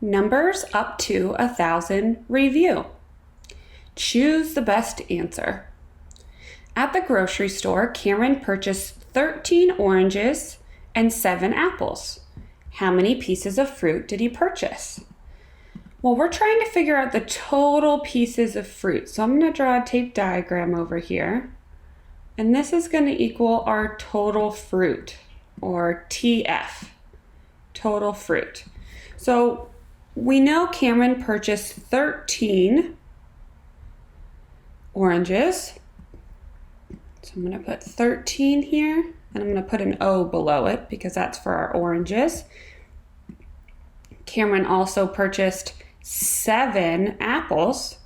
Numbers up to 1,000 review. Choose the best answer. At the grocery store, Cameron purchased 13 oranges and 7 apples. How many pieces of fruit did he purchase? Well, we're trying to figure out the total pieces of fruit. So I'm going to draw a tape diagram over here. And this is going to equal our total fruit, or TF, total fruit. So we know Cameron purchased 13 oranges. So I'm going to put 13 here, and I'm going to put an O below it because that's for our oranges. Cameron also purchased 7 apples.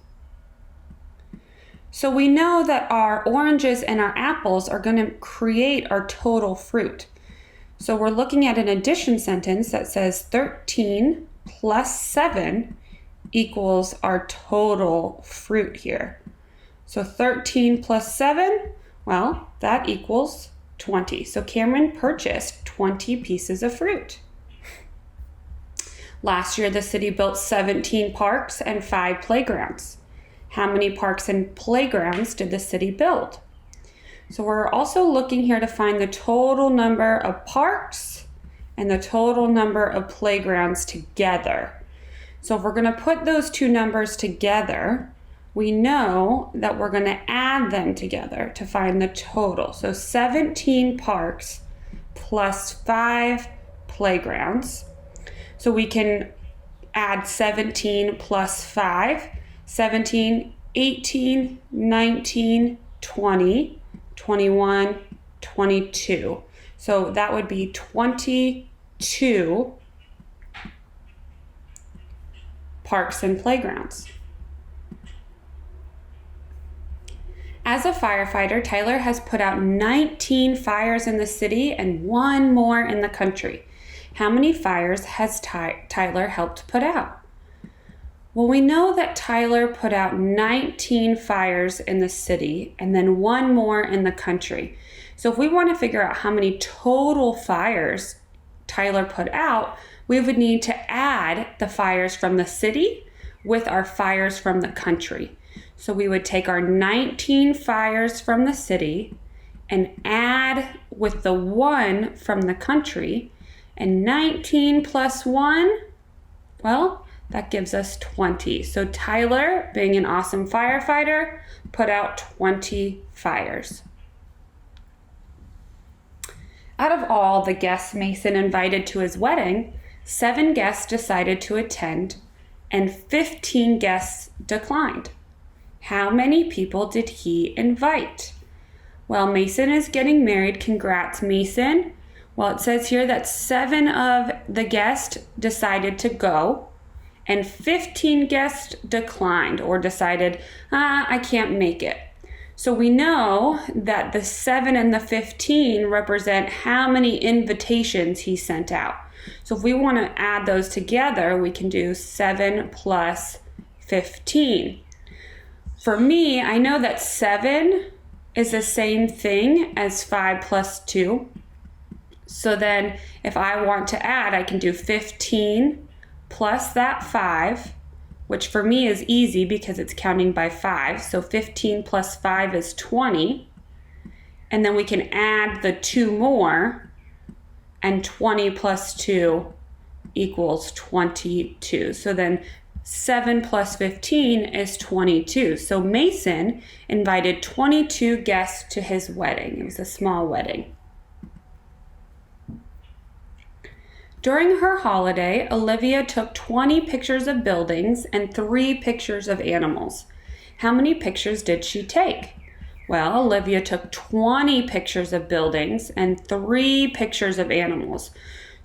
So we know that our oranges and our apples are going to create our total fruit. So we're looking at an addition sentence that says 13 plus 7 equals our total fruit here. So 13 plus 7, well, that equals 20. So Cameron purchased 20 pieces of fruit. Last year, the city built 17 parks and 5 playgrounds. How many parks and playgrounds did the city build? So we're also looking here to find the total number of parks and the total number of playgrounds together. So if we're going to put those two numbers together, we know that we're going to add them together to find the total. So 17 parks plus 5 playgrounds. So we can add 17 plus 5, 17, 18, 19, 20, 21, 22. So that would be 22 parks and playgrounds. As a firefighter, Tyler has put out 19 fires in the city and 1 more in the country. How many fires has Tyler helped put out? Well, we know that Tyler put out 19 fires in the city and then 1 more in the country. So if we want to figure out how many total fires Tyler put out, we would need to add the fires from the city with our fires from the country. So we would take our 19 fires from the city and add with the 1 from the country. And 19 plus 1, well, that gives us 20. So Tyler, being an awesome firefighter, put out 20 fires. Out of all the guests Mason invited to his wedding, 7 guests decided to attend and 15 guests declined. How many people did he invite? Well, Mason is getting married. Congrats, Mason. Well, it says here that 7 of the guests decided to go and 15 guests declined or decided, I can't make it. So we know that the 7 and the 15 represent how many invitations he sent out. So if we want to add those together, we can do 7 plus 15. For me, I know that 7 is the same thing as 5 plus 2. So then if I want to add, I can do 15 plus that 5, which for me is easy because it's counting by 5. So 15 plus 5 is 20. And then we can add the 2 more, and 20 plus 2 equals 22. So then 7 plus 15 is 22. So Mason invited 22 guests to his wedding. It was a small wedding. During her holiday, Olivia took 20 pictures of buildings and 3 pictures of animals. How many pictures did she take? Well, Olivia took 20 pictures of buildings and 3 pictures of animals.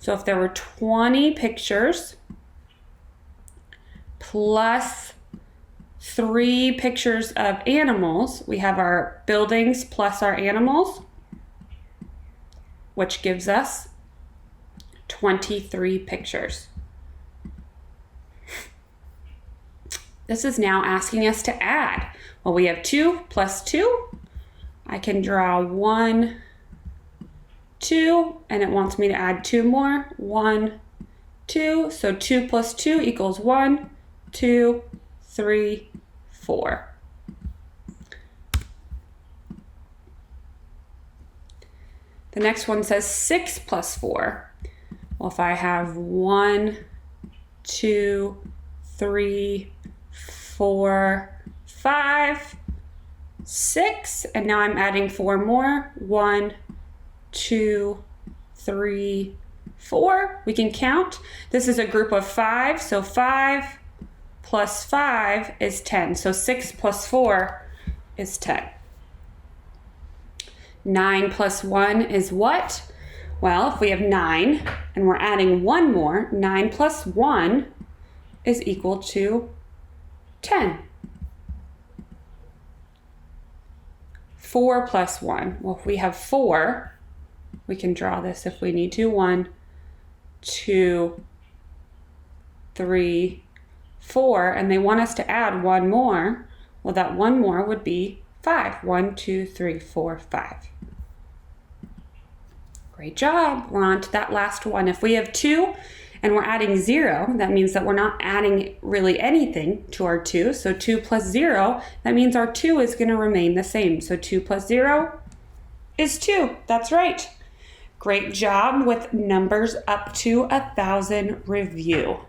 So if there were 20 pictures plus 3 pictures of animals, we have our buildings plus our animals, which gives us 23 pictures. This is now asking us to add. Well, we have 2 plus 2. I can draw 1, 2, and it wants me to add 2 more. 1, 2. So 2 plus 2 equals 1, 2, 3, 4. The next one says 6 plus 4. Well, if I have 1, 2, 3, 4, 5, 6, and now I'm adding 4 more. 1, 2, 3, 4. We can count. This is a group of 5, so 5 plus 5 is 10. So 6 plus 4 is 10. 9 plus 1 is what? Well, if we have 9 and we're adding 1 more, 9 plus 1 is equal to 10. 4 plus 1. Well, if we have 4, we can draw this if we need to. 1, 2, 3, 4. And they want us to add 1 more. Well, that 1 more would be 5. 1, 2, 3, 4, 5. Great job. We're on to that last one. If we have 2 and we're adding 0, that means that we're not adding really anything to our 2. So 2 plus 0, that means our 2 is going to remain the same. So 2 plus 0 is 2. That's right. Great job with numbers up to 1,000 review.